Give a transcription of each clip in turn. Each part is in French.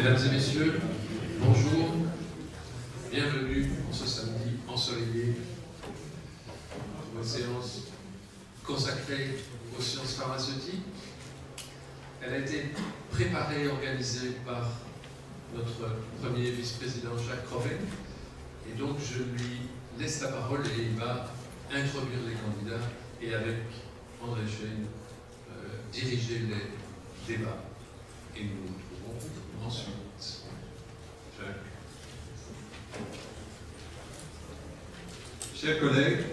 Mesdames et messieurs, bonjour, bienvenue en ce samedi ensoleillé pour une séance consacrée aux sciences pharmaceutiques. Elle a été préparée et organisée par notre premier vice-président Jacques Crovet, et donc je lui laisse la parole et il va introduire les candidats et avec André Chêne diriger les débats. Et nous nous retrouvons ensuite. Jacques. Chers collègues,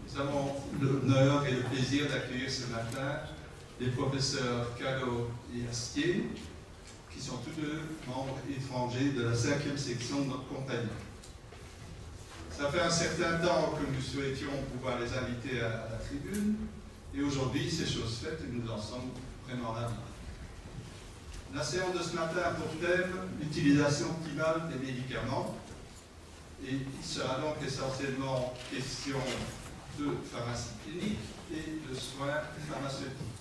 nous avons l'honneur et le plaisir d'accueillir ce matin les professeurs Callot et Astier, qui sont tous deux membres étrangers de la 5e section de notre compagnie. Ça fait un certain temps que nous souhaitions pouvoir les inviter à la tribune, et aujourd'hui c'est chose faite et nous en sommes vraiment ravis. La séance de ce matin a pour thème l'utilisation optimale des médicaments, et il sera donc essentiellement question de pharmacie clinique et de soins pharmaceutiques.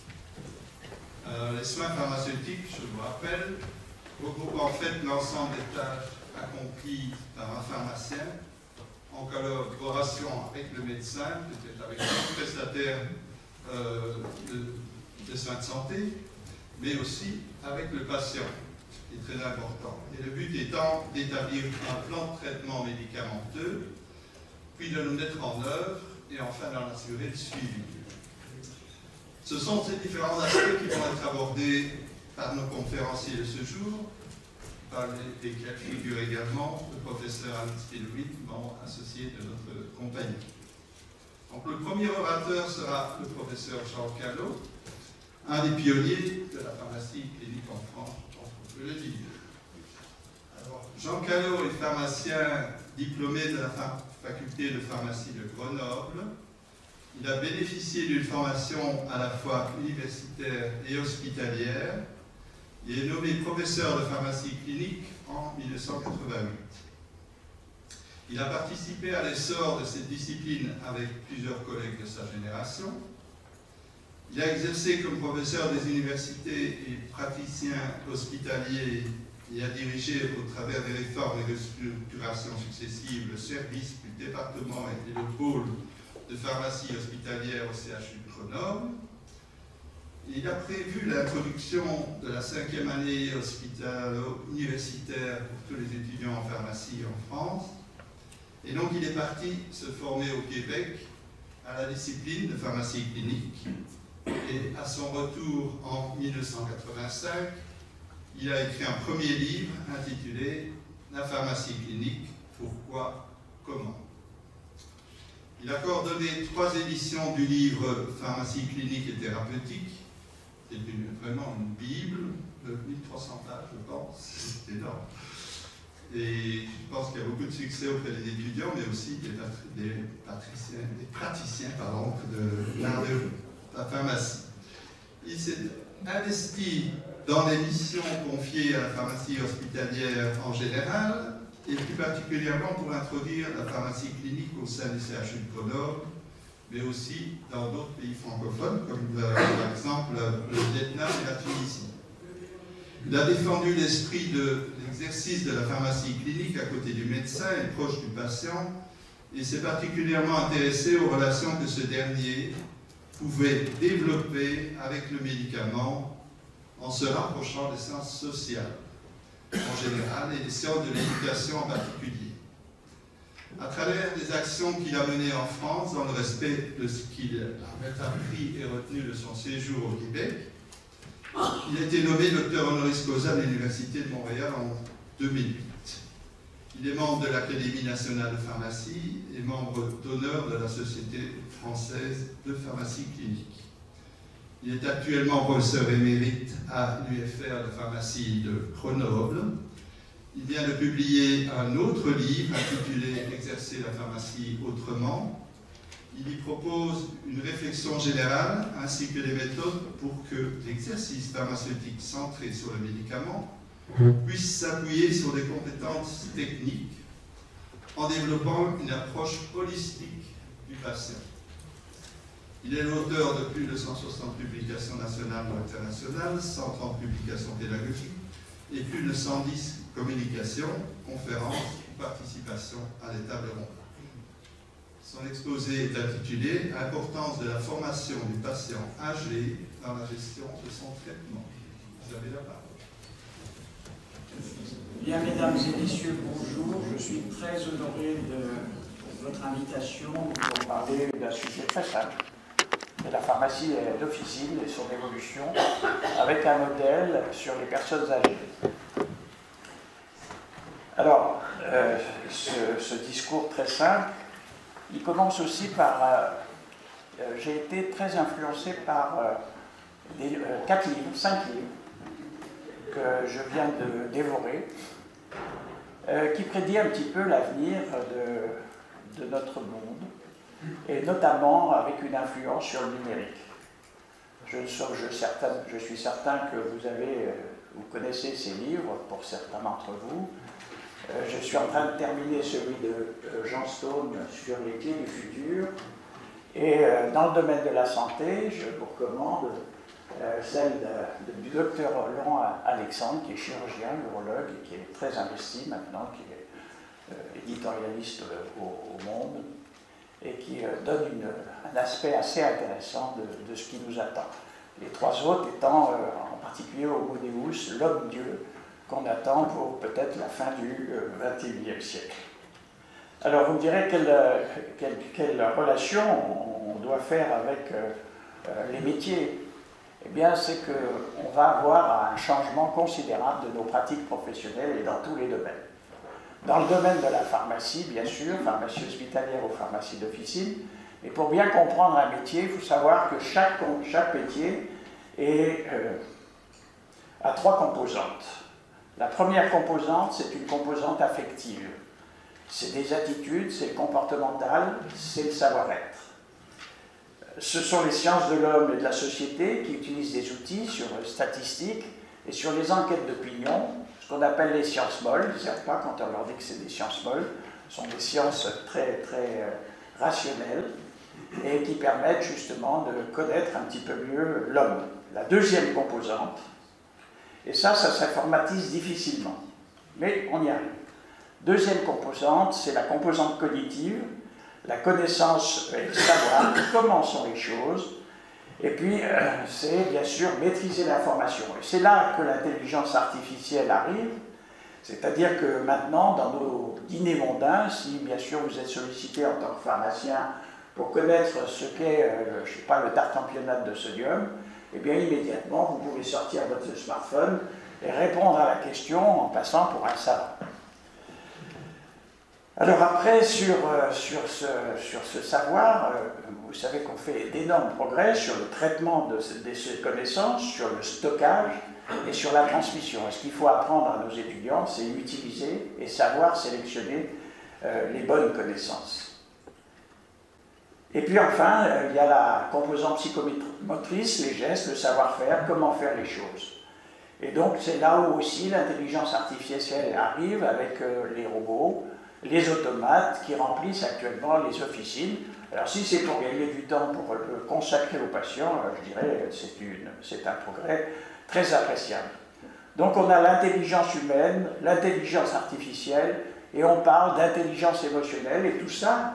Les soins pharmaceutiques, je vous rappelle, regroupent en fait l'ensemble des tâches accomplies par un pharmacien en collaboration avec le médecin, peut-être avec un prestataire de soins de santé, mais aussi avec le patient, ce qui est très important. Et le but étant d'établir un plan de traitement médicamenteux, puis de le mettre en œuvre et enfin d'en assurer le suivi. Ce sont ces différents aspects qui vont être abordés par nos conférenciers de ce jour, par lesquels figure également le professeur Alain Spielwit, membre associé de notre compagnie. Donc le premier orateur sera le professeur Jean Callot, un des pionniers de la pharmacie clinique en France, on peut le dire. Alors, Jean Callot est pharmacien diplômé de la faculté de pharmacie de Grenoble. Il a bénéficié d'une formation à la fois universitaire et hospitalière. Il est nommé professeur de pharmacie clinique en 1988. Il a participé à l'essor de cette discipline avec plusieurs collègues de sa génération. Il a exercé comme professeur des universités et praticien hospitalier et a dirigé au travers des réformes et restructurations successives le service du département et le pôle de pharmacie hospitalière au CHU de Grenoble. Il a prévu l'introduction de la 5e année hospitalo-universitaire pour tous les étudiants en pharmacie en France. Et donc il est parti se former au Québec à la discipline de pharmacie clinique. Et à son retour en 1985, il a écrit un premier livre intitulé « La pharmacie clinique, pourquoi, comment ». Il a coordonné 3 éditions du livre « Pharmacie clinique et thérapeutique ». C'est vraiment une bible de 1300 pages, je pense. C'est énorme. Et je pense qu'il y a beaucoup de succès auprès des étudiants, mais aussi des praticiens de l'art de la pharmacie. Il s'est investi dans les missions confiées à la pharmacie hospitalière en général, et plus particulièrement pour introduire la pharmacie clinique au sein du CHU de Grenoble, mais aussi dans d'autres pays francophones, comme par exemple le Vietnam et la Tunisie. Il a défendu l'esprit de l'exercice de la pharmacie clinique à côté du médecin et proche du patient, et s'est particulièrement intéressé aux relations que ce dernier pouvait développer avec le médicament en se rapprochant des sciences sociales en général et des sciences de l'éducation en particulier. À travers des actions qu'il a menées en France dans le respect de ce qu'il avait appris et retenu de son séjour au Québec, il a été nommé docteur honoris causa de l'Université de Montréal en 2008. Il est membre de l'Académie nationale de pharmacie et membre d'honneur de la Société française de pharmacie clinique. Il est actuellement professeur émérite à l'UFR de pharmacie de Grenoble. Il vient de publier un autre livre intitulé « Exercer la pharmacie autrement ». Il y propose une réflexion générale ainsi que des méthodes pour que l'exercice pharmaceutique centré sur le médicament puisse s'appuyer sur des compétences techniques en développant une approche holistique du patient. Il est l'auteur de plus de 160 publications nationales ou internationales, 130 publications pédagogiques, et plus de 110 communications, conférences ou participations à des tables rondes. Son exposé est intitulé « Importance de la formation du patient âgé dans la gestion de son traitement ». Vous avez la parole. Bien, mesdames et messieurs, bonjour. Je suis très honoré de votre invitation pour parler d'un sujet très simple, de la pharmacie d'officine et son évolution, avec un modèle sur les personnes âgées. Alors, ce discours très simple, il commence aussi par... j'ai été très influencé par 5 livres que je viens de dévorer, qui prédit un petit peu l'avenir de notre monde, et notamment avec une influence sur le numérique. Je suis certain que vous connaissez ces livres, pour certains d'entre vous. Je suis en train de terminer celui de Jean Stone sur les clés du futur. Et dans le domaine de la santé, je vous recommande celle du docteur Laurent Alexandre, qui est chirurgien, urologue, et qui est très investi maintenant, qui est éditorialiste au Monde, et qui donne un aspect assez intéressant de ce qui nous attend. Les 3 autres étant en particulier Homo Deus, l'homme-dieu, qu'on attend pour peut-être la fin du XXIe siècle. Alors vous me direz quelle relation on doit faire avec les métiers. Eh bien, c'est qu'on va avoir un changement considérable de nos pratiques professionnelles et dans tous les domaines. Dans le domaine de la pharmacie, bien sûr, pharmacie hospitalière ou pharmacie d'officine, et pour bien comprendre un métier, il faut savoir que chaque métier a 3 composantes. La première composante, c'est une composante affective. C'est des attitudes, c'est le comportemental, c'est le savoir-être. Ce sont les sciences de l'homme et de la société qui utilisent des outils sur statistiques et sur les enquêtes d'opinion, ce qu'on appelle les sciences molles. Ils ne savent pas quand on leur dit que c'est des sciences molles. Ce sont des sciences très rationnelles et qui permettent justement de connaître un petit peu mieux l'homme. La deuxième composante, et ça s'informatise difficilement, mais on y arrive. Deuxième composante, c'est la composante cognitive, la connaissance et le savoir, comment sont les choses, et puis c'est bien sûr maîtriser l'information. Et c'est là que l'intelligence artificielle arrive, c'est-à-dire que maintenant, dans nos dîners mondains, si bien sûr vous êtes sollicité en tant que pharmacien pour connaître ce qu'est, je ne sais pas, le tartempionnate de sodium, eh bien immédiatement vous pouvez sortir votre smartphone et répondre à la question en passant pour un savant. Alors après, sur ce savoir, vous savez qu'on fait d'énormes progrès sur le traitement de ces connaissances, sur le stockage et sur la transmission. Et ce qu'il faut apprendre à nos étudiants, c'est utiliser et savoir sélectionner les bonnes connaissances. Et puis enfin, il y a la composante psychomotrice, les gestes, le savoir-faire, comment faire les choses. Et donc c'est là où aussi l'intelligence artificielle arrive avec les robots, les automates qui remplissent actuellement les officines. Alors si c'est pour gagner du temps, pour le consacrer aux patients, je dirais c'est un progrès très appréciable. Donc on a l'intelligence humaine, l'intelligence artificielle, et on parle d'intelligence émotionnelle, et tout ça,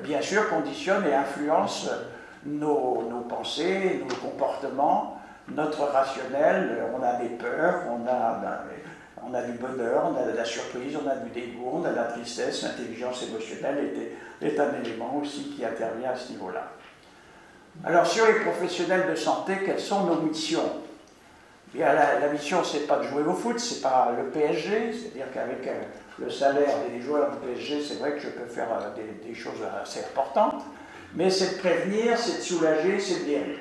bien sûr, conditionne et influence nos pensées, nos comportements, notre rationnel. On a des peurs, on a du bonheur, on a de la surprise, on a du dégoût, on a de la tristesse. L'intelligence émotionnelle est un élément aussi qui intervient à ce niveau-là. Alors, sur les professionnels de santé, quelles sont nos missions? Bien, la mission, c'est pas de jouer au foot, c'est pas le PSG, c'est-à-dire qu'avec le salaire des joueurs du PSG, c'est vrai que je peux faire des choses assez importantes, mais c'est de prévenir, c'est de soulager, c'est de guérir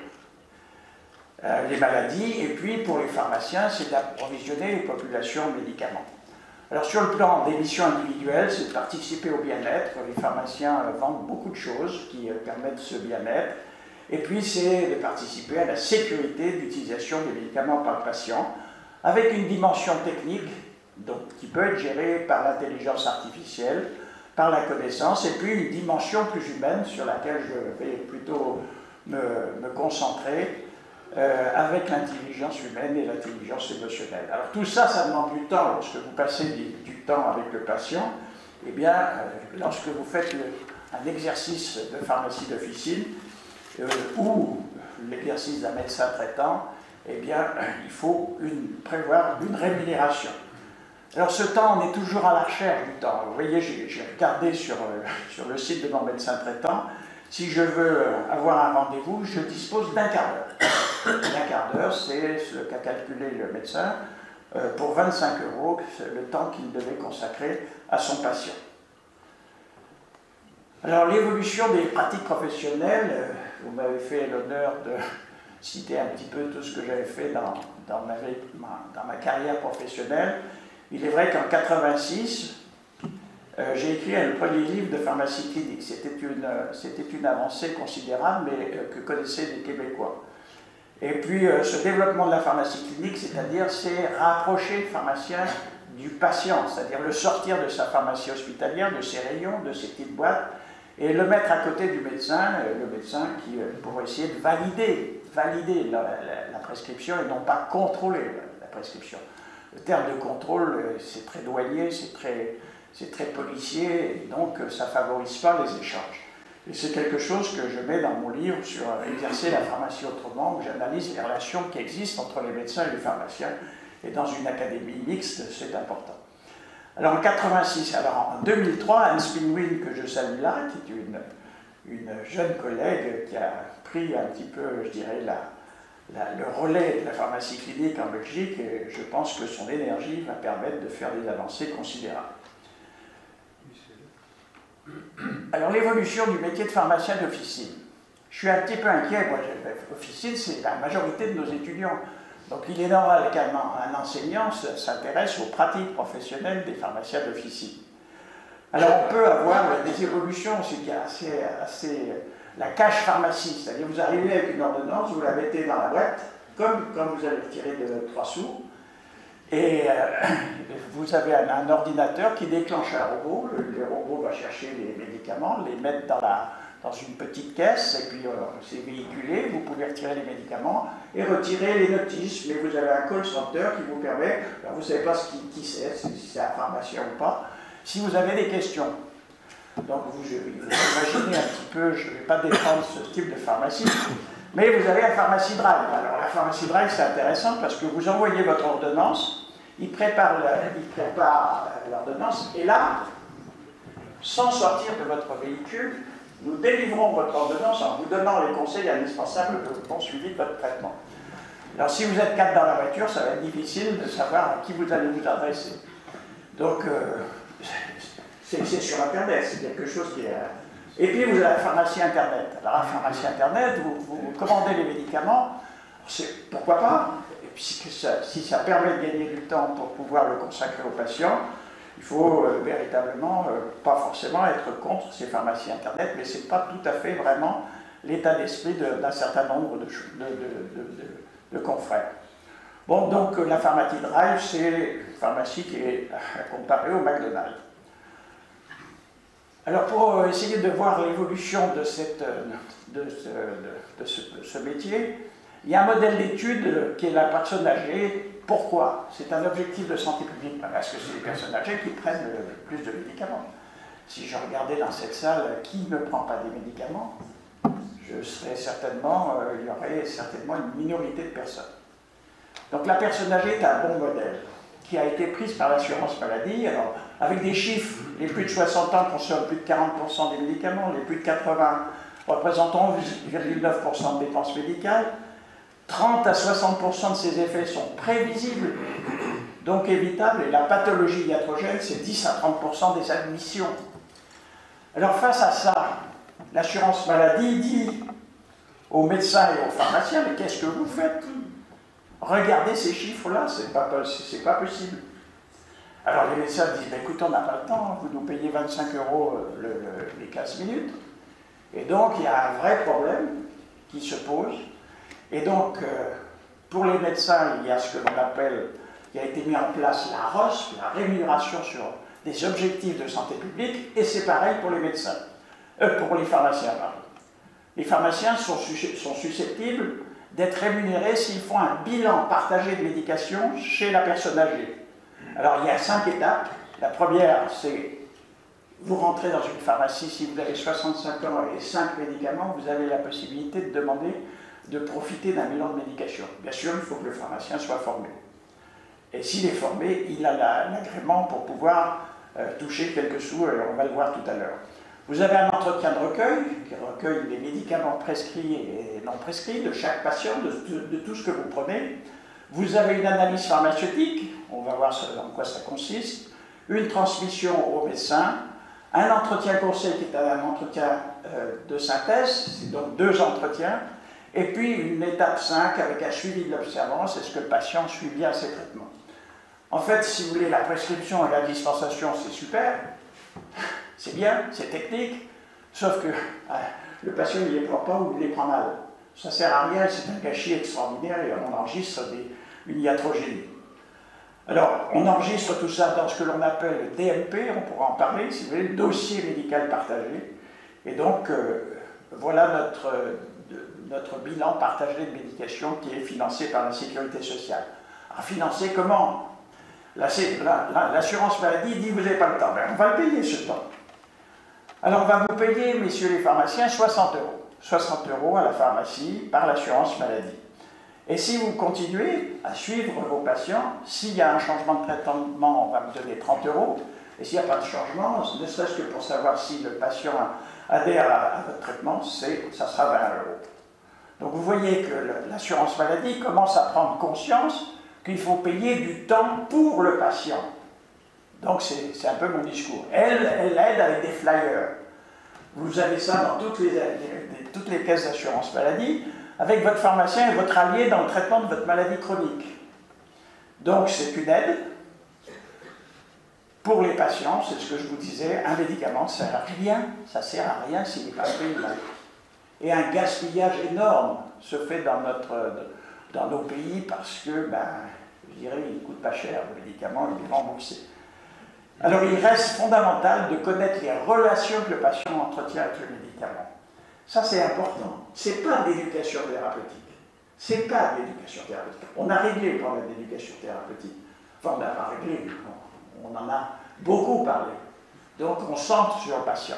les maladies, et puis pour les pharmaciens, c'est d'approvisionner les populations en médicaments. Alors sur le plan des missions individuelles, c'est de participer au bien-être. Les pharmaciens vendent beaucoup de choses qui permettent ce bien-être, et puis c'est de participer à la sécurité d'utilisation des médicaments par le patient, avec une dimension technique donc, qui peut être gérée par l'intelligence artificielle, par la connaissance, et puis une dimension plus humaine sur laquelle je vais plutôt me concentrer, avec l'intelligence humaine et l'intelligence émotionnelle. Alors tout ça, ça demande du temps. Lorsque vous passez du temps avec le patient, eh bien, lorsque vous faites un exercice de pharmacie d'officine ou l'exercice d'un médecin traitant, eh bien, il faut prévoir une rémunération. Alors ce temps, on est toujours à la recherche du temps. Vous voyez, j'ai regardé sur le site de mon médecin traitant. Si je veux avoir un rendez-vous, je dispose d'un quart d'heure. Un quart d'heure, c'est ce qu'a calculé le médecin pour 25 €, le temps qu'il devait consacrer à son patient. Alors l'évolution des pratiques professionnelles, vous m'avez fait l'honneur de citer un petit peu tout ce que j'avais fait dans ma carrière professionnelle. Il est vrai qu'en 1986, j'ai écrit le premier livre de pharmacie clinique. C'était une avancée considérable, mais que connaissaient les Québécois. Et puis, ce développement de la pharmacie clinique, c'est rapprocher le pharmacien du patient, c'est-à-dire le sortir de sa pharmacie hospitalière, de ses rayons, de ses petites boîtes, et le mettre à côté du médecin, le médecin qui pour essayer de valider la prescription et non pas contrôler la prescription. Le terme de contrôle, c'est très douanier, c'est très policier, et donc ça ne favorise pas les échanges. Et c'est quelque chose que je mets dans mon livre sur exercer la pharmacie autrement, où j'analyse les relations qui existent entre les médecins et les pharmaciens. Et dans une académie mixte, c'est important. Alors en 1986, alors en 2003, Anne Spinwin, que je salue là, qui est une jeune collègue qui a pris un petit peu, je dirais, le relais de la pharmacie clinique en Belgique, et je pense que son énergie va permettre de faire des avancées considérables. Alors l'évolution du métier de pharmacien d'officine. Je suis un petit peu inquiet, moi, officine, c'est la majorité de nos étudiants. Donc il est normal qu'un enseignant s'intéresse aux pratiques professionnelles des pharmaciens d'officine. Alors on peut avoir des évolutions, c'est qu'il y a assez la cash pharmacie, c'est-à-dire vous arrivez avec une ordonnance, vous la mettez dans la boîte, comme quand vous allez retirer de 3 sous, et vous avez un ordinateur qui déclenche un robot. Le robot va chercher les médicaments, les mettre dans une petite caisse, et puis c'est véhiculé, vous pouvez retirer les médicaments et retirer les notices, mais vous avez un call center qui vous permet, vous ne savez pas qui c'est, si c'est un pharmacien ou pas, si vous avez des questions. Donc vous imaginez un petit peu, je ne vais pas défendre ce type de pharmacie, mais vous avez la pharmacie drive. Alors la pharmacie drive, c'est intéressant parce que vous envoyez votre ordonnance, il prépare l'ordonnance, et là, sans sortir de votre véhicule, nous délivrons votre ordonnance en vous donnant les conseils indispensables pour le bon suivi de votre traitement. Alors si vous êtes 4 dans la voiture, ça va être difficile de savoir à qui vous allez vous adresser. Donc c'est sur Internet, c'est quelque chose qui est... Et puis vous avez la pharmacie Internet. Alors la pharmacie Internet, vous commandez les médicaments, pourquoi pas, et puis si ça permet de gagner du temps pour pouvoir le consacrer aux patients, il faut véritablement, pas forcément être contre ces pharmacies Internet, mais ce n'est pas tout à fait vraiment l'état d'esprit d'un certain nombre de confrères. Bon, donc la pharmacie Drive, c'est une pharmacie qui est comparée au McDonald's. Alors pour essayer de voir l'évolution de ce métier, il y a un modèle d'étude qui est la personne âgée. Pourquoi? C'est un objectif de santé publique, parce que c'est les personnes âgées qui prennent le plus de médicaments. Si je regardais dans cette salle qui ne prend pas des médicaments, il y aurait certainement une minorité de personnes. Donc la personne âgée est un bon modèle, qui a été prise par l'assurance maladie. Alors, avec des chiffres, les plus de 60 ans consomment plus de 40% des médicaments, les plus de 80 représentent 11,9% de dépenses médicales. 30 à 60% de ces effets sont prévisibles, donc évitables, et la pathologie iatrogène, c'est 10 à 30% des admissions. Alors face à ça, l'assurance maladie dit aux médecins et aux pharmaciens, mais qu'est-ce que vous faites? Regardez ces chiffres-là, c'est pas possible. Alors les médecins disent, ben, écoutez, on n'a pas le temps, vous nous payez 25 € les 15 minutes. Et donc il y a un vrai problème qui se pose. Et donc, pour les médecins, il y a ce que l'on appelle, qui a été mis en place la ROS, la rémunération sur des objectifs de santé publique, et c'est pareil pour les médecins, pour les pharmaciens, pardon. Les pharmaciens sont susceptibles d'être rémunérés s'ils font un bilan partagé de médication chez la personne âgée. Alors il y a 5 étapes. La première, c'est vous rentrez dans une pharmacie, si vous avez 65 ans et 5 médicaments, vous avez la possibilité de demander de profiter d'un bilan de médication. Bien sûr, il faut que le pharmacien soit formé. Et s'il est formé, il a l'agrément pour pouvoir toucher quelques sous, on va le voir tout à l'heure. Vous avez un entretien de recueil, qui recueille les médicaments prescrits et non prescrits de chaque patient, de tout ce que vous prenez. Vous avez une analyse pharmaceutique, on va voir en quoi ça consiste, une transmission au médecin, un entretien conseil qui est un entretien de synthèse, c'est donc 2 entretiens, et puis une étape 5 avec un suivi de l'observance, est-ce que le patient suit bien ses traitements. En fait, si vous voulez, la prescription et la dispensation, c'est super, c'est bien, c'est technique, sauf que le patient ne les prend pas ou il les prend mal. Ça ne sert à rien, c'est un gâchis extraordinaire et on enregistre une iatrogénie. Alors, on enregistre tout ça dans ce que l'on appelle le DMP, on pourra en parler, si vous voulez, le dossier médical partagé. Et donc, voilà notre bilan partagé de médication qui est financé par la Sécurité sociale. Alors, financé comment? L'assurance maladie dit vous n'avez pas le temps. Ben, on va le payer ce temps. Alors, on va vous payer, messieurs les pharmaciens, 60 €. 60 € à la pharmacie par l'assurance maladie. Et si vous continuez à suivre vos patients, s'il y a un changement de traitement, on va vous donner 30 €. Et s'il n'y a pas de changement, ne serait-ce que pour savoir si le patient adhère à votre traitement, ça sera 20 €. Donc vous voyez que l'assurance maladie commence à prendre conscience qu'il faut payer du temps pour le patient. Donc c'est un peu mon discours. Elle aide avec des flyers. Vous avez ça dans toutes les caisses d'assurance maladie, avec votre pharmacien et votre allié dans le traitement de votre maladie chronique. Donc c'est une aide pour les patients, c'est ce que je vous disais, un médicament ne sert à rien, ça ne sert à rien s'il n'est pas payé. Et un gaspillage énorme se fait dans nos pays parce que, je dirais, il ne coûte pas cher, le médicament, il est remboursé. Alors il reste fondamental de connaître les relations que le patient entretient avec le médicament. Ça c'est important. Ce n'est pas d'éducation thérapeutique. C'est pas d'éducation thérapeutique. On a réglé le problème d'éducation thérapeutique. Enfin, on n'a pas réglé, on en a beaucoup parlé. Donc on centre sur le patient.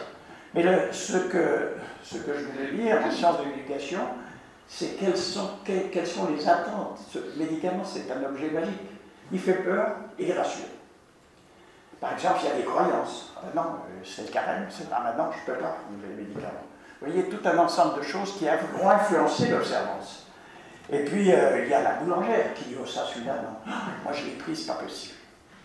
Mais ce que je voulais lire en sciences de l'éducation, c'est quelles sont les attentes. Ce médicament, c'est un objet magique. Il fait peur et il rassure. Par exemple, il y a des croyances. Non, c'est le carême, c'est pas maintenant, je ne peux pas prendre les médicaments. Vous voyez, tout un ensemble de choses qui vont influencer l'observance. Et puis, il y a la boulangère qui dit, oh ça, celui-là, non. Moi, je l'ai pris, c'est pas possible.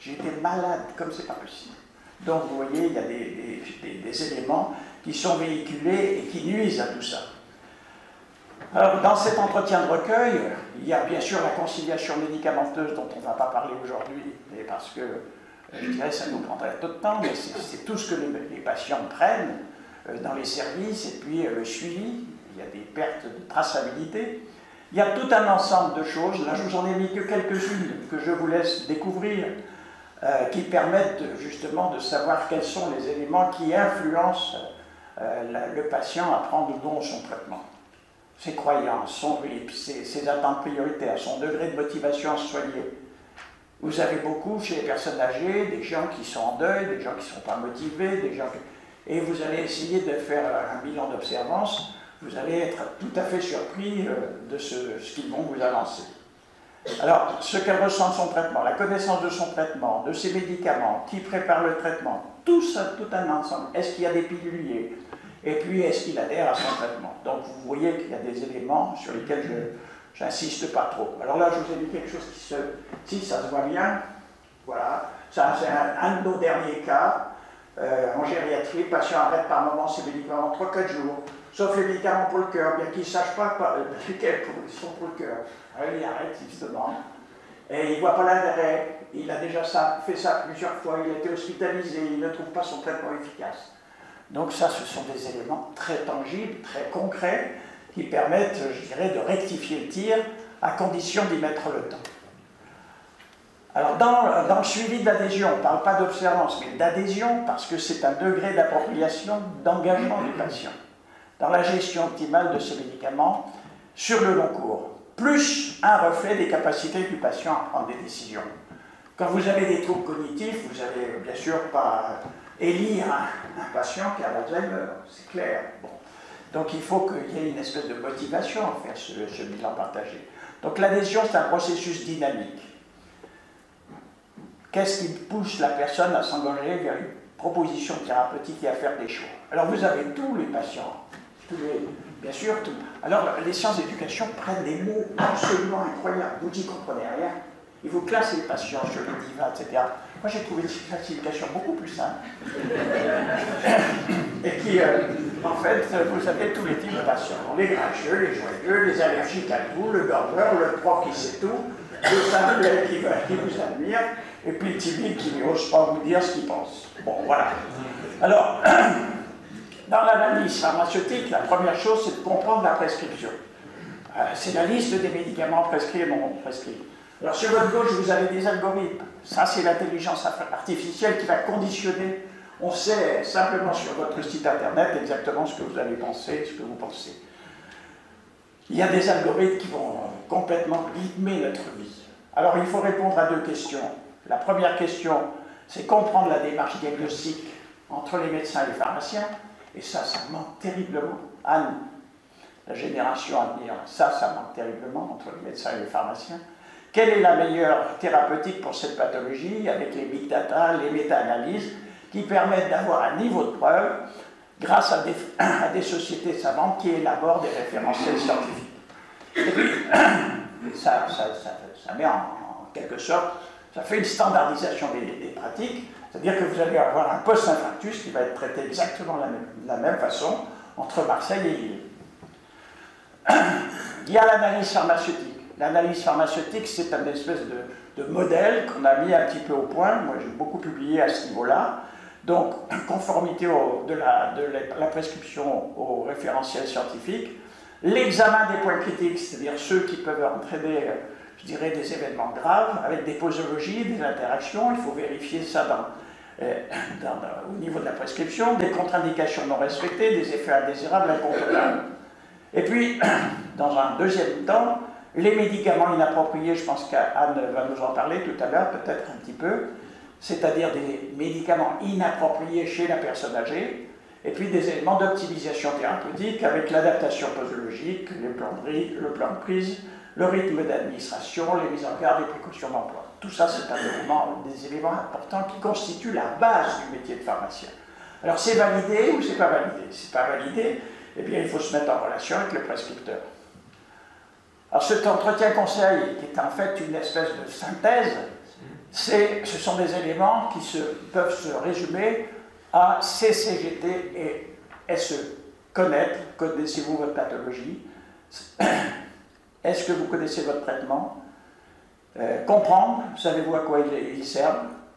J'ai été malade, comme c'est pas possible. Donc, vous voyez, il y a des éléments qui sont véhiculés et qui nuisent à tout ça. Alors, dans cet entretien de recueil, il y a bien sûr la conciliation médicamenteuse dont on ne va pas parler aujourd'hui, parce que, je dirais, ça nous prendrait tout de temps, mais c'est tout ce que les patients prennent dans les services, et puis le suivi, il y a des pertes de traçabilité. Il y a tout un ensemble de choses, là je vous en ai mis que quelques-unes que je vous laisse découvrir, qui permettent justement de savoir quels sont les éléments qui influencent le patient à prendre ou non son traitement. Ses croyances, ses attentes prioritaires, son degré de motivation à se soigner. Vous avez beaucoup chez les personnes âgées, des gens qui sont en deuil, des gens qui ne sont pas motivés, des gens et vous allez essayer de faire un bilan d'observance, vous allez être tout à fait surpris de ce qu'ils vont vous avancer. Alors, ce qu'elle ressent de son traitement, la connaissance de son traitement, de ses médicaments, qui prépare le traitement, tout ça, tout un ensemble. Est-ce qu'il y a des piluliers? Et puis, est-ce qu'il adhère à son traitement? Donc, vous voyez qu'il y a des éléments sur lesquels je n'insiste pas trop. Alors là, je vous ai dit quelque chose si ça se voit bien, voilà. Ça, c'est un de nos derniers cas. En gériatrie, le patient arrête par moment ses médicaments 3-4 jours, sauf les médicaments pour le cœur, bien qu'il ne sache pas lesquels sont pour le cœur. Alors il arrête, il se demande. Et il ne voit pas l'intérêt. Il a déjà fait ça plusieurs fois, il a été hospitalisé, il ne trouve pas son traitement efficace. Donc ça, ce sont des éléments très tangibles, très concrets, qui permettent, je dirais, de rectifier le tir, à condition d'y mettre le temps. Alors, dans le suivi de l'adhésion, on ne parle pas d'observance, mais d'adhésion, parce que c'est un degré d'appropriation, d'engagement du patient. Dans la gestion optimale de ce médicament, sur le long cours. plus un reflet des capacités du patient à prendre des décisions. Quand vous avez des troubles cognitifs, vous n'allez bien sûr pas élire un patient qui a l'Alzheimer, c'est clair. Bon. Donc il faut qu'il y ait une espèce de motivation à faire ce bilan partagé. Donc l'adhésion, c'est un processus dynamique. Qu'est-ce qui pousse la personne à s'engager vers une proposition thérapeutique et à faire des choix? Alors vous avez tous les patients, bien sûr, tout. Alors les sciences d'éducation prennent des mots absolument incroyables, vous n'y comprenez rien. Ils vous classent les patients sur les divans, etc. Moi j'ai trouvé une classification beaucoup plus simple. Et qui, en fait, vous avez tous les types de patients. Les grincheux, les joyeux, les allergiques à tout, le gorgeur, le prof qui sait tout, le simplet qui vous admire, et puis le timide qui n'ose pas vous dire ce qu'il pense. Bon, voilà. Alors, dans l'analyse pharmaceutique, la première chose, c'est de comprendre la prescription. C'est la liste des médicaments prescrits et non prescrits. Alors, sur votre gauche, vous avez des algorithmes. Ça, c'est l'intelligence artificielle qui va conditionner. On sait simplement sur votre site internet exactement ce que vous allez penser, ce que vous pensez. Il y a des algorithmes qui vont complètement rythmer notre vie. Alors, il faut répondre à deux questions. La première question, c'est comprendre la démarche diagnostique entre les médecins et les pharmaciens. Et ça manque terriblement. Anne, la génération à venir, ça manque terriblement entre les médecins et les pharmaciens. Quelle est la meilleure thérapeutique pour cette pathologie avec les big data, les méta-analyses qui permettent d'avoir un niveau de preuve grâce à des sociétés savantes qui élaborent des référentiels scientifiques. Et puis, ça met en quelque sorte, ça fait une standardisation des pratiques, c'est-à-dire que vous allez avoir un post-infarctus qui va être traité exactement de la même façon entre Marseille et Lille. Il y a l'analyse pharmaceutique. L'analyse pharmaceutique, c'est un espèce de modèle qu'on a mis un petit peu au point. Moi, j'ai beaucoup publié à ce niveau-là. Donc, conformité de la prescription au référentiel scientifique, l'examen des points critiques, c'est-à-dire ceux qui peuvent entraîner, je dirais, des événements graves, avec des posologies, des interactions. Il faut vérifier ça au niveau de la prescription, des contre-indications non respectées, des effets indésirables, incontrôlables. Et puis, dans un deuxième temps, les médicaments inappropriés, je pense qu'Anne va nous en parler tout à l'heure, peut-être un petit peu, c'est-à-dire des médicaments inappropriés chez la personne âgée, et puis des éléments d'optimisation thérapeutique avec l'adaptation posologique, le plan de prise, le rythme d'administration, les mises en garde et précautions d'emploi. Tout ça, c'est des éléments importants qui constituent la base du métier de pharmacien. Alors, c'est validé ou c'est pas validé? C'est pas validé, eh bien, il faut se mettre en relation avec le prescripteur. Alors cet entretien-conseil, qui est en fait une espèce de synthèse, ce sont des éléments qui peuvent se résumer à CCGT et SE. Connaître, connaissez-vous votre pathologie? Est-ce que vous connaissez votre traitement? Comprendre, savez-vous à quoi il sert?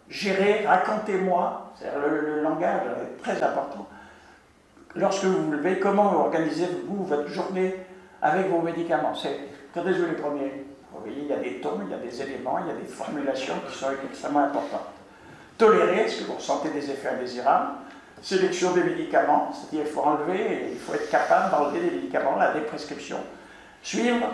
Gérer, racontez-moi, le langage est très important. Lorsque vous vous levez, comment organisez-vous votre journée avec vos médicaments? Quand est-ce que les premiers? Vous voyez, il y a des tons, il y a des éléments, il y a des formulations qui sont extrêmement importantes. Tolérer, est-ce que vous ressentez des effets indésirables? Sélection des médicaments, c'est-à-dire qu'il faut enlever, et il faut être capable d'enlever des médicaments, la déprescription. Suivre,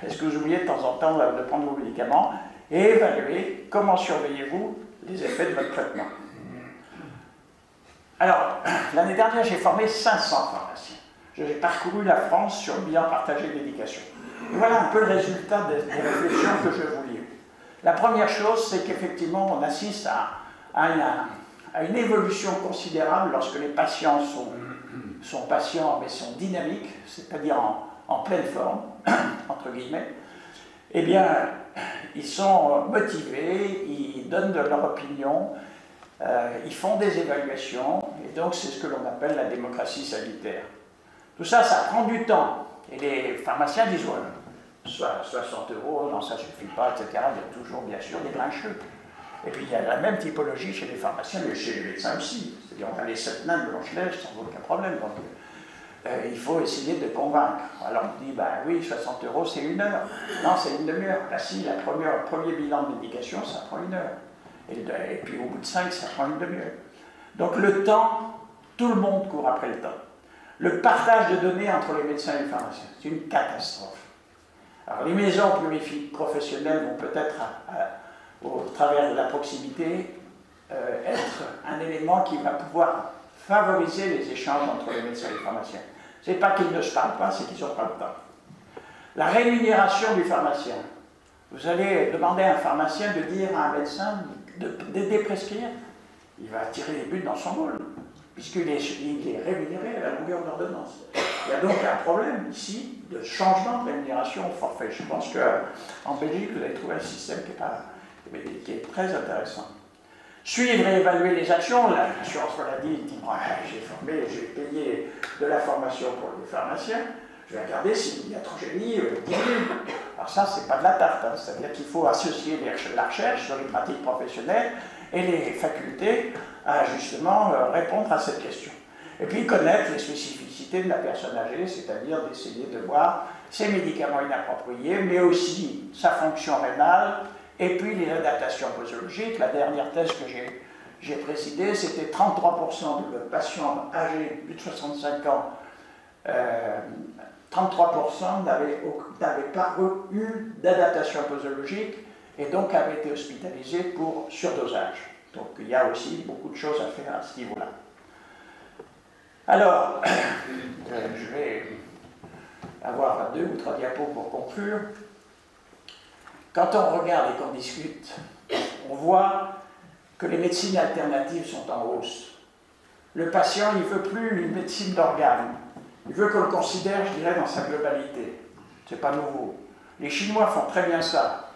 est-ce que vous oubliez de temps en temps de prendre vos médicaments? Et évaluer, comment surveillez-vous les effets de votre traitement? Alors, l'année dernière, j'ai formé 500 pharmaciens. J'ai parcouru la France sur le bilan partagé de l'éducation. Et voilà un peu le résultat des réflexions que je vous livre. La première chose, c'est qu'effectivement, on assiste à une évolution considérable lorsque les patients sont patients, mais sont dynamiques, c'est-à-dire en pleine forme, entre guillemets. Eh bien, ils sont motivés, ils donnent de leur opinion, ils font des évaluations, et donc c'est ce que l'on appelle la démocratie sanitaire. Tout ça, ça prend du temps. Et les pharmaciens disent, ouais, soit 60 €, non, ça ne suffit pas, etc. Il y a toujours, bien sûr, des grincheux. Et puis, il y a la même typologie chez les pharmaciens, mais chez les médecins aussi. C'est-à-dire, on a les 7 nains de Blanche-Neige sans aucun problème. Donc, il faut essayer de convaincre. Alors, on dit, ben oui, 60 € c'est 1 heure. Non, c'est une demi-heure. Ben si, le premier bilan de médication, ça prend 1 heure. Et puis, au bout de 5, ça prend une demi-heure. Donc, le temps, tout le monde court après le temps. Le partage de données entre les médecins et les pharmaciens, c'est une catastrophe. Alors les maisons pluriprofessionnelles vont peut-être, au travers de la proximité, être un élément qui va pouvoir favoriser les échanges entre les médecins et les pharmaciens. Ce n'est pas qu'ils ne se parlent pas, c'est qu'ils n'ont pas le temps. La rémunération du pharmacien. Vous allez demander à un pharmacien de dire à un médecin de déprescrire, il va tirer les buts dans son rôle, puisqu'il est rémunéré à la longueur d'ordonnance. Il y a donc un problème ici de changement de rémunération au forfait. Je pense qu'en Belgique, vous avez trouvé un système qui est très intéressant. Suivre et évaluer les actions. L'assurance maladie dit, j'ai formé, j'ai payé de la formation pour les pharmaciens, je vais regarder s'il y a trogénie, alors ça, c'est pas de la tarte, hein. C'est-à-dire qu'il faut associer la recherche sur les pratiques professionnelles et les facultés à justement répondre à cette question. Et puis connaître les spécificités de la personne âgée, c'est-à-dire d'essayer de voir ses médicaments inappropriés, mais aussi sa fonction rénale, et puis les adaptations posologiques. La dernière thèse que j'ai précisée, c'était 33% de patients âgés de plus de 65 ans, 33% n'avaient pas eu d'adaptation posologique et donc avaient été hospitalisés pour surdosage. Donc il y a aussi beaucoup de choses à faire à ce niveau-là. Alors, je vais avoir 2 ou 3 diapos pour conclure. Quand on regarde et qu'on discute, on voit que les médecines alternatives sont en hausse. Le patient, il ne veut plus une médecine d'organes. Il veut qu'on le considère, je dirais, dans sa globalité. Ce n'est pas nouveau. Les Chinois font très bien ça.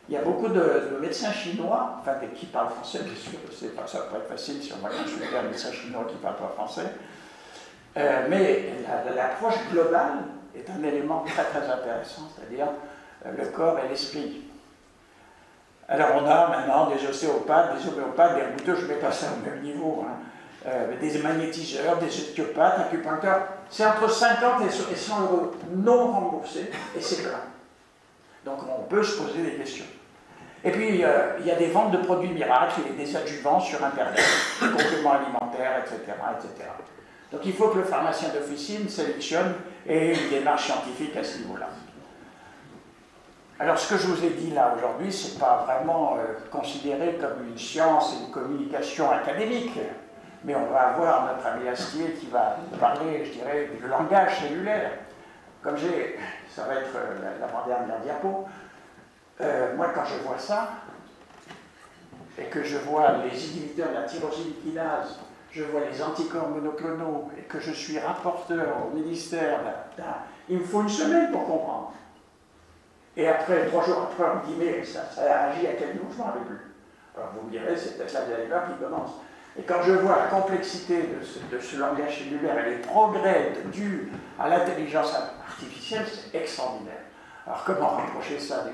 Il y a beaucoup de médecins chinois, enfin qui parlent français, bien sûr, ça va pas être facile si on va consulter un médecin chinois qui ne parle pas français. Mais l'approche globale est un élément très très intéressant, c'est-à-dire le corps et l'esprit. Alors on a maintenant des ostéopathes, des homéopathes, des rebouteux, je ne mets pas ça au même niveau, hein. Des magnétiseurs, des ostéopathes, acupuncteurs. C'est entre 50 et 100 euros non remboursés, et c'est plein. Donc on peut se poser des questions. Et puis il y a des ventes de produits miracles et des adjuvants sur Internet, des compléments alimentaires, etc., etc. Donc il faut que le pharmacien d'officine sélectionne et ait une démarche scientifique à ce niveau-là. Alors ce que je vous ai dit là aujourd'hui, ce n'est pas vraiment considéré comme une science et une communication académique, mais on va avoir notre ami Astier qui va parler, je dirais, du langage cellulaire. Comme ça va être l'avant-dernière diapo, moi quand je vois ça, et que je vois les inhibiteurs de la tyrosine kinase, je vois les anticorps monoclonaux, et que je suis rapporteur au ministère, il me faut une semaine pour comprendre. Et après, 3 jours après, on me dit, mais ça agit à quel niveau je m'en rappelle plus. Alors vous me direz, c'est peut-être la dériva qui commence. Et quand je vois la complexité de ce langage cellulaire et les progrès dus à l'intelligence artificielle, c'est extraordinaire. Alors comment rapprocher ça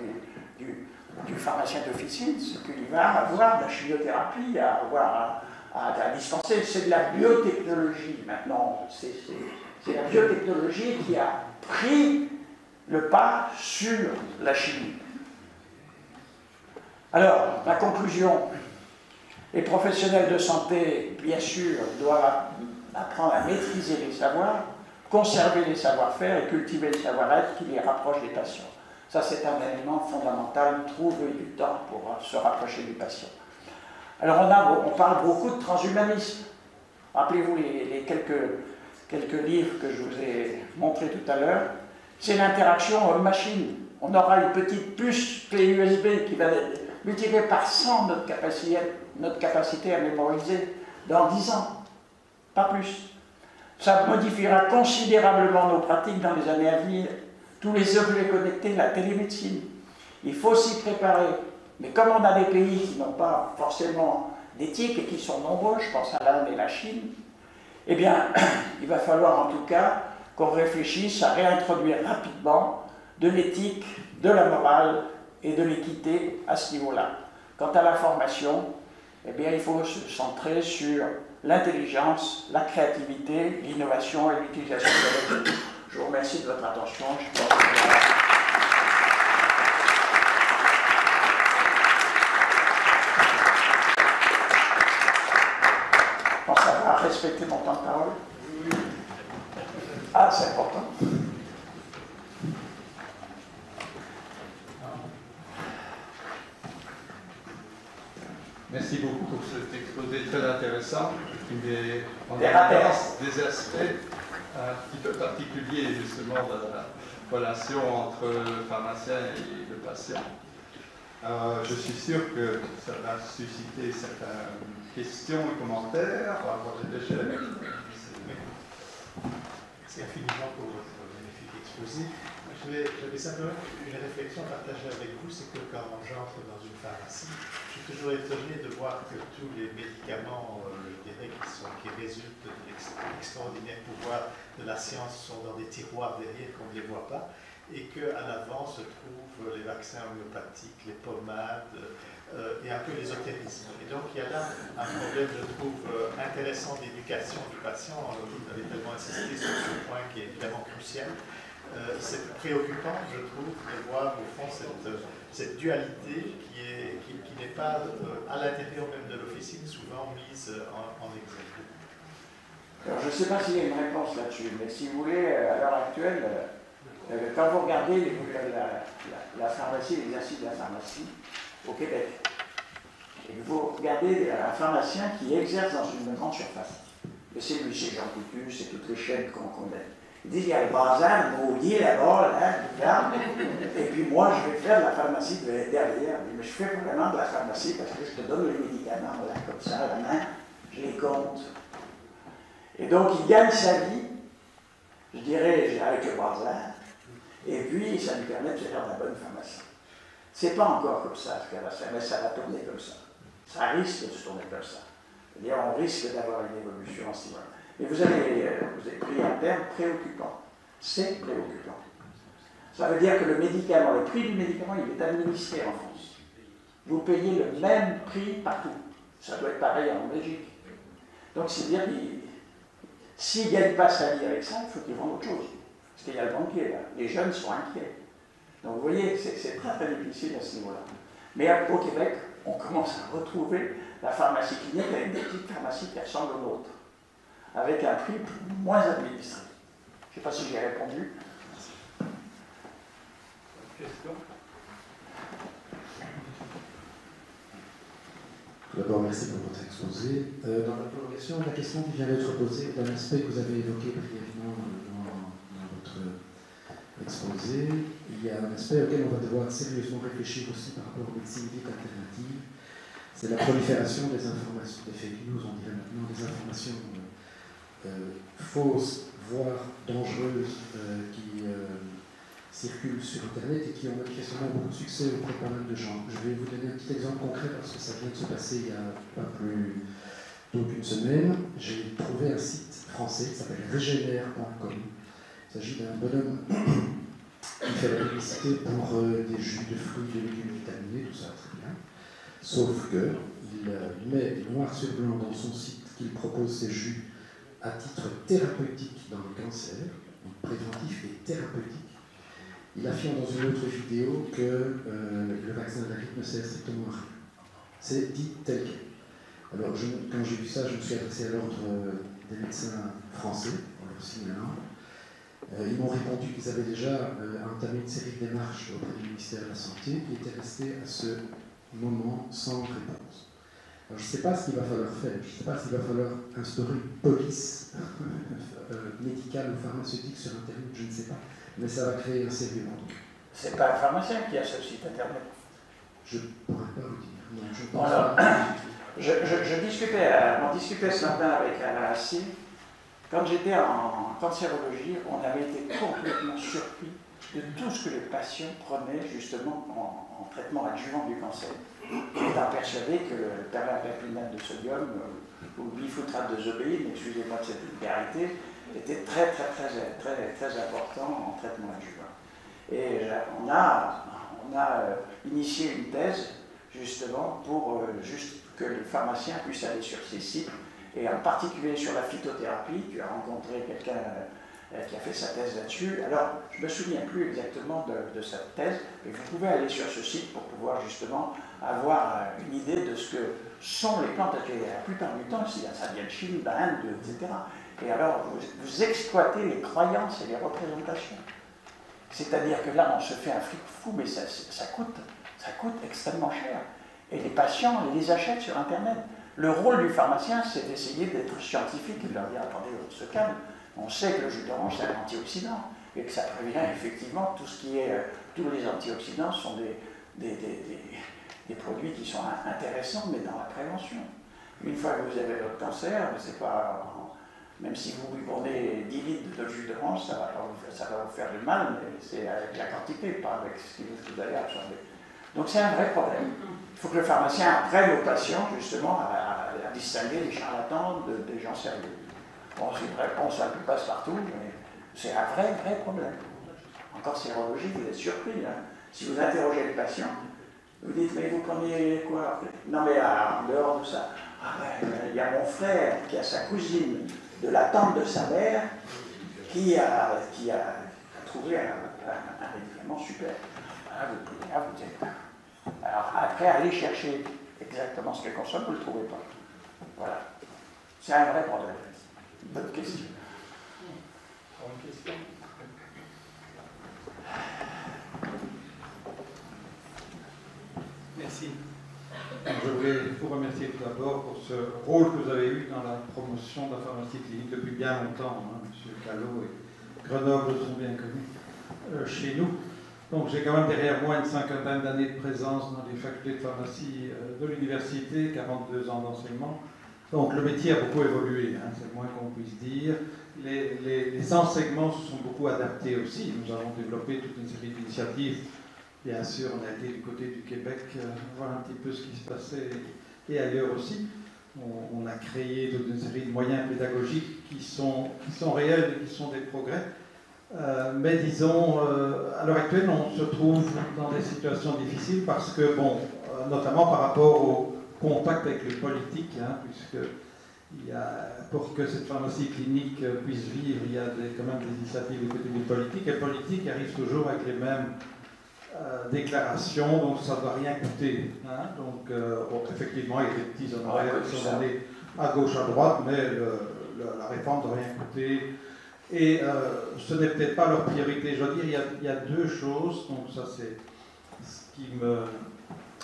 du pharmacien d'officine? C'est qu'il va avoir de la chimiothérapie à avoir à dispenser. C'est de la biotechnologie maintenant. C'est la biotechnologie qui a pris le pas sur la chimie. Alors, la conclusion, les professionnels de santé, bien sûr, doivent apprendre à maîtriser les savoirs, conserver les savoir-faire et cultiver le savoir-être qui les rapproche des patients. Ça, c'est un élément fondamental, trouver du temps pour se rapprocher du patient. Alors, on parle beaucoup de transhumanisme. Rappelez-vous les quelques livres que je vous ai montrés tout à l'heure. C'est l'interaction homme-machine. On aura une petite puce PUSB qui va multiplier par 100 notre capacité à mémoriser dans 10 ans, pas plus. Ça modifiera considérablement nos pratiques dans les années à venir. Tous les objets connectés, la télémédecine. Il faut s'y préparer. Mais comme on a des pays qui n'ont pas forcément d'éthique et qui sont nombreux, je pense à l'Inde et la Chine, eh bien, il va falloir en tout cas qu'on réfléchisse à réintroduire rapidement de l'éthique, de la morale et de l'équité à ce niveau-là. Quant à la formation, eh bien, il faut se centrer sur l'intelligence, la créativité, l'innovation et l'utilisation de la technologie. Je vous remercie de votre attention. Je pense avoir respecté mon temps de parole. Ah, c'est important. Merci beaucoup pour cet exposé très intéressant qui met en Des évidence des aspects un petit peu particuliers justement de la relation entre le pharmacien et le patient. Je suis sûr que ça va susciter certaines questions et commentaires par rapport à l'échelle. Merci infiniment pour votre magnifique exposé. J'avais simplement une réflexion à partager avec vous, c'est que quand j'entre dans une pharmacie, je suis toujours étonné de voir que tous les médicaments, je dirais, qui résultent de l'extraordinaire pouvoir de la science sont dans des tiroirs derrière qu'on ne les voit pas, et qu'à l'avant se trouvent les vaccins homéopathiques, les pommades et un peu l'ésotérisme. Et donc il y a là un problème, je trouve, intéressant d'éducation du patient. Vous avez tellement insisté sur ce point qui est évidemment crucial. C'est préoccupant, je trouve, de voir au fond cette dualité qui n'est pas à l'intérieur même de l'officine souvent mise en exergue. Alors, je ne sais pas s'il y a une réponse là-dessus, mais si vous voulez, à l'heure actuelle, quand vous regardez la pharmacie, l'exercice de la pharmacie au Québec, et que vous regardez un pharmacien qui exerce dans une grande surface, et c'est lui, c'est Jean Coutu, c'est toutes les chaînes qu'on connaît. Il dit, il y a le bazar, le maudit là-bas, là, regarde, et puis moi, je vais faire de la pharmacie derrière. Mais je fais vraiment de la pharmacie parce que je te donne les médicaments, là, comme ça, à la main, je les compte. Et donc, il gagne sa vie, je dirais, avec le bazar, et puis ça lui permet de faire de la bonne pharmacie. C'est pas encore comme ça, mais ça va tourner comme ça. Ça risque de se tourner comme ça. C'est-à-dire, on risque d'avoir une évolution en ce niveau. Et vous avez pris un terme préoccupant. C'est préoccupant. Ça veut dire que le médicament, le prix du médicament, il est administré en France. Vous payez le même prix partout. Ça doit être pareil en Belgique. Donc, c'est-à-dire qu'il s'il ne gagne pas sa vie avec ça, il faut qu'il vende autre chose. Parce qu'il y a le banquier, là. Les jeunes sont inquiets. Donc, vous voyez, c'est très, très difficile à ce niveau-là. Mais au Québec, on commence à retrouver la pharmacie clinique avec des petites pharmacies qui ressemblent aux nôtres, avec un prix moins administré. Je ne sais pas si j'ai répondu. Question ? Tout d'abord, merci pour votre exposé. Dans la prolongation de la question qui vient d'être posée, d'un aspect que vous avez évoqué brièvement dans votre exposé, il y a un aspect auquel on va devoir sérieusement réfléchir aussi par rapport aux médecines dites alternatives. C'est la prolifération des informations, des fake news, on dirait maintenant, des informations fausses, voire dangereuses, qui circulent sur Internet et qui ont manifestement beaucoup de succès auprès de pas mal de gens. Je vais vous donner un petit exemple concret parce que ça vient de se passer il y a pas plus tôt qu'une semaine. J'ai trouvé un site français qui s'appelle Regenère.com. Il s'agit d'un bonhomme qui fait la publicité pour des jus de fruits, de légumes vitaminés, tout ça très bien. Sauf qu'il met noir sur blanc dans son site qu'il propose ces jus à titre thérapeutique dans le cancer, donc préventif et thérapeutique. Il affirme dans une autre vidéo que le vaccin de la grippe ne sert strictement à rien. C'est dit tel quel. Alors, quand j'ai vu ça, je me suis adressé à l'ordre des médecins français, en leur signalant. Ils m'ont répondu qu'ils avaient déjà entamé une série de démarches auprès du ministère de la Santé qui étaient restés à ce moment sans réponse. Alors, je ne sais pas ce qu'il va falloir faire, je ne sais pas s'il va falloir instaurer une police médicale ou pharmaceutique sur Internet, je ne sais pas. Mais ça va créer un sérieux manque. C'est pas un pharmacien qui a ce site internet. Je ne pourrais pas vous dire. Non, je pense Alors, pas. on discutait ce matin avec Alain Assis. Quand j'étais en cancérologie, on avait été complètement surpris de tout ce que les patients prenaient justement en traitement adjuvant du cancer. Étant persuadé que le perlimpinate de sodium ou le bifoutrate de zobéine, excusez-moi de cette vulgarité, était très important en traitement adjuvant. Et on a initié une thèse justement pour juste que les pharmaciens puissent aller sur ces sites, et en particulier sur la phytothérapie. Tu as rencontré quelqu'un qui a fait sa thèse là-dessus. Alors, je ne me souviens plus exactement de cette thèse, mais vous pouvez aller sur ce site pour pouvoir justement avoir une idée de ce que sont les plantes. La plupart du temps, ça vient de Chine, d'Inde, etc. Et alors, vous exploitez les croyances et les représentations. C'est-à-dire que là, on se fait un fric fou, mais ça coûte extrêmement cher. Et les patients, ils les achètent sur Internet. Le rôle du pharmacien, c'est d'essayer d'être scientifique et de leur dire, attendez, on se calme. On sait que le jus d'orange, c'est un antioxydant et que ça prévient effectivement tout ce qui est... tous les antioxydants sont des produits qui sont intéressants, mais dans la prévention. Une fois que vous avez votre cancer, c'est pas... Même si vous prenez 10 litres de jus d'orange, ça va vous faire du mal, mais c'est avec la quantité, pas avec ce que vous allez absorber. Donc c'est un vrai problème. Il faut que le pharmacien apprenne aux patients, justement, à distinguer les charlatans des gens sérieux. Bon, c'est une réponse un peu passe-partout, mais c'est un vrai problème. Encore sérologie, vous êtes surpris. Hein. Si vous interrogez le patient, vous dites, mais vous prenez quoi? Non, mais en dehors de ça, il y a mon frère qui a sa cousine de la tante de sa mère qui a trouvé un médicament super. Vous êtes... Alors après, allez chercher exactement ce qu'elle consomme, vous ne le trouvez pas. Voilà. C'est un vrai problème. Bonne question. Une question? Merci. Je voulais vous remercier tout d'abord pour ce rôle que vous avez eu dans la promotion de la pharmacie clinique depuis bien longtemps. Hein. M. Callot et Grenoble sont bien connus chez nous. Donc j'ai quand même derrière moi une cinquantaine d'années de présence dans les facultés de pharmacie de l'université, 42 ans d'enseignement. Donc le métier a beaucoup évolué, hein, c'est le moins qu'on puisse dire. Les enseignements se sont beaucoup adaptés aussi. Nous avons développé toute une série d'initiatives. Bien sûr, on a été du côté du Québec voir un petit peu ce qui se passait et ailleurs aussi. On a créé toute une série de moyens pédagogiques qui sont réels et qui sont des progrès. Mais disons, à l'heure actuelle, on se trouve dans des situations difficiles parce que, bon, notamment par rapport au contact avec les politiques, hein, puisque pour que cette pharmacie clinique puisse vivre, il y a quand même des initiatives du côté des politiques. Et les politiques arrivent toujours avec les mêmes déclarations, donc ça ne doit rien coûter. Hein. Donc, effectivement, il y a des petits honoraires qui sont donnés à gauche, à droite, mais la réforme ne doit rien coûter. Et ce n'est peut-être pas leur priorité. Je veux dire, il y a deux choses. Donc ça, c'est ce qui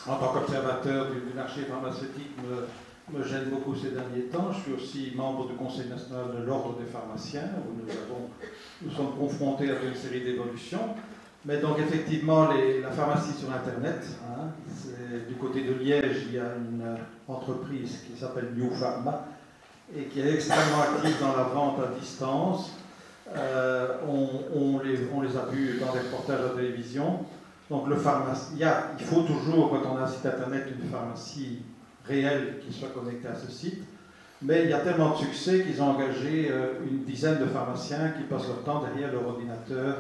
en tant qu'observateur du marché pharmaceutique, me gêne beaucoup ces derniers temps. Je suis aussi membre du Conseil national de l'Ordre des pharmaciens, où nous sommes confrontés à une série d'évolutions. Mais donc effectivement, la pharmacie sur Internet, hein, du côté de Liège, il y a une entreprise qui s'appelle New Pharma et qui est extrêmement active dans la vente à distance. On les a vus dans les reportages à la télévision. Donc il faut toujours, quand on a un site internet, une pharmacie réelle qui soit connectée à ce site. Mais il y a tellement de succès qu'ils ont engagé une dizaine de pharmaciens qui passent leur temps derrière leur ordinateur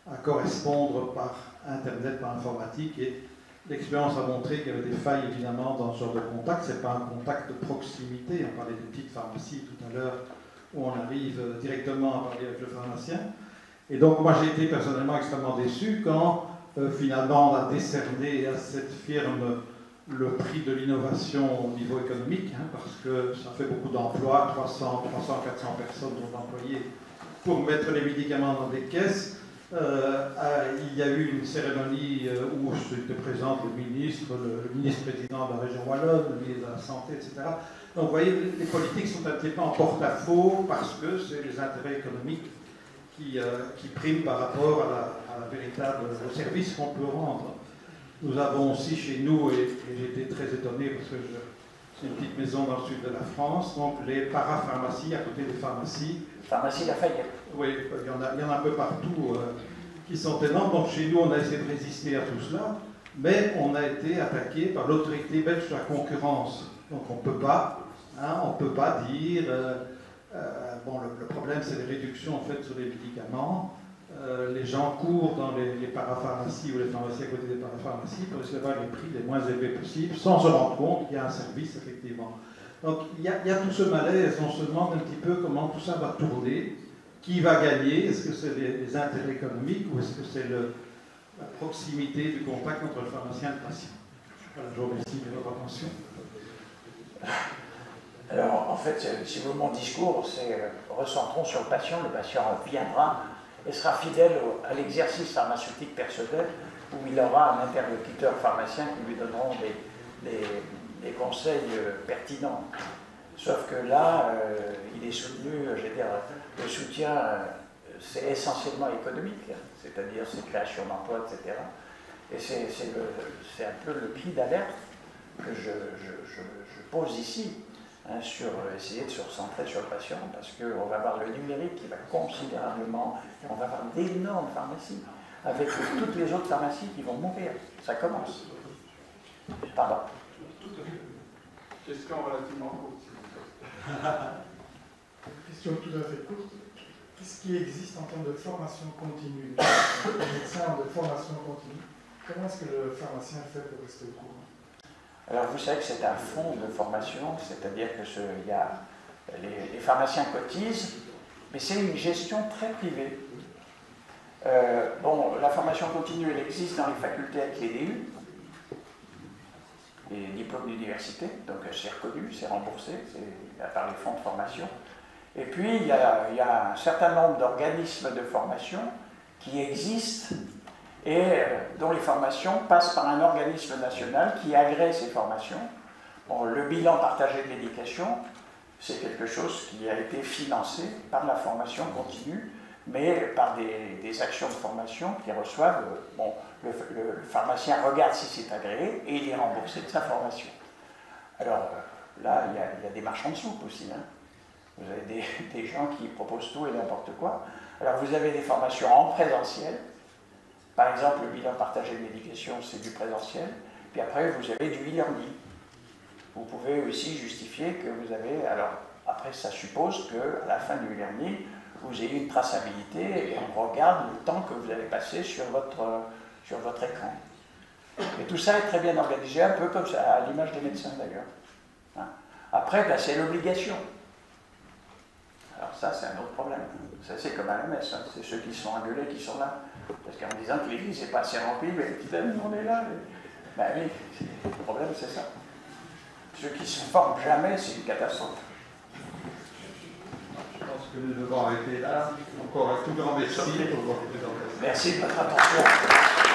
à correspondre par internet, par informatique. Et l'expérience a montré qu'il y avait des failles évidemment dans ce genre de contact. Ce n'est pas un contact de proximité. On parlait de petites pharmacies tout à l'heure, où on arrive directement à parler avec le pharmacien. Et donc moi j'ai été personnellement extrêmement déçu quand finalement on a décerné à cette firme le prix de l'innovation au niveau économique, hein, parce que ça fait beaucoup d'emplois, 300, 400 personnes sont employées pour mettre les médicaments dans des caisses. Il y a eu une cérémonie où était présent le ministre-président de la région Wallonne, le ministre de la Santé, etc. Donc vous voyez, les politiques sont un petit peu en porte-à-faux parce que c'est les intérêts économiques qui priment par rapport au service qu'on peut rendre. Nous avons aussi chez nous, et j'ai été très étonné parce que c'est une petite maison dans le sud de la France, donc les parapharmacies à côté des pharmacies. Pharmacie Lafayette. Oui, il y en a un peu partout qui sont énormes. Donc chez nous, on a essayé de résister à tout cela, mais on a été attaqué par l'autorité belge de la concurrence. Donc on ne peut pas dire... le problème, c'est les réductions faites sur les médicaments. Les gens courent dans les parapharmacies ou les pharmacies à côté des parapharmacies pour essayer d'avoir les prix les moins élevés possibles, sans se rendre compte qu'il y a un service, effectivement. Donc il y a tout ce malaise, on se demande un petit peu comment tout ça va tourner, qui va gagner, est-ce que c'est les intérêts économiques ou est-ce que c'est la proximité du contact entre le pharmacien et le patient. Voilà, je vous remercie de votre attention. Alors, en fait, si vous voulez mon discours, c'est recentrons sur le patient viendra et sera fidèle à l'exercice pharmaceutique personnel où il aura un interlocuteur pharmacien qui lui donneront des conseils pertinents. Sauf que là, il est soutenu, je veux dire, le soutien, c'est essentiellement économique, hein, c'est-à-dire c'est création d'emplois, etc. Et c'est un peu le cri d'alerte que je pose ici, hein, sur essayer de se recentrer sur le patient, parce qu'on va avoir le numérique qui va considérablement, on va avoir d'énormes pharmacies, avec toutes les autres pharmacies qui vont mourir. Ça commence. Pardon. Question relativement courte. Question tout à fait courte. Qu'est-ce qui existe en termes de formation continue? Les médecins ont de formation continue. Comment est-ce que le pharmacien fait pour rester au courant? Alors vous savez que c'est un fonds de formation, c'est-à-dire que les pharmaciens cotisent, mais c'est une gestion très privée. Bon, la formation continue, elle existe dans les facultés avec les DU, les diplômes d'université, donc c'est reconnu, c'est remboursé, c'est par les fonds de formation. Et puis il y a un certain nombre d'organismes de formation qui existent et dont les formations passent par un organisme national qui agrée ces formations. Bon, le bilan partagé de l'éducation, c'est quelque chose qui a été financé par la formation continue, mais par des actions de formation qui reçoivent, bon, le pharmacien regarde si c'est agréé et il est remboursé de sa formation. Alors là, il y a des marchands de soupe aussi, hein. Vous avez des gens qui proposent tout et n'importe quoi. Alors vous avez des formations en présentiel. Par exemple, le bilan partagé de l'éducation, c'est du présentiel. Puis après, vous avez du e-learning. Vous pouvez aussi justifier que vous avez... Alors, après, ça suppose qu'à la fin du e-learning, vous ayez une traçabilité et on regarde le temps que vous avez passé sur votre écran. Et tout ça est très bien organisé, un peu comme ça, à l'image des médecins d'ailleurs. Hein. Après, ben, c'est l'obligation. Alors ça, c'est un autre problème. Ça, c'est comme à la messe, hein. C'est ceux qui sont engueulés qui sont là. Parce qu'en disant que l'église n'est pas assez remplie, mais petit ami, on est là. Ben oui, le problème, c'est ça. Ceux qui ne se forment jamais, c'est une catastrophe. Je pense que nous devons arrêter là. Encore un tout grand merci pour votre présentation. Merci de votre attention.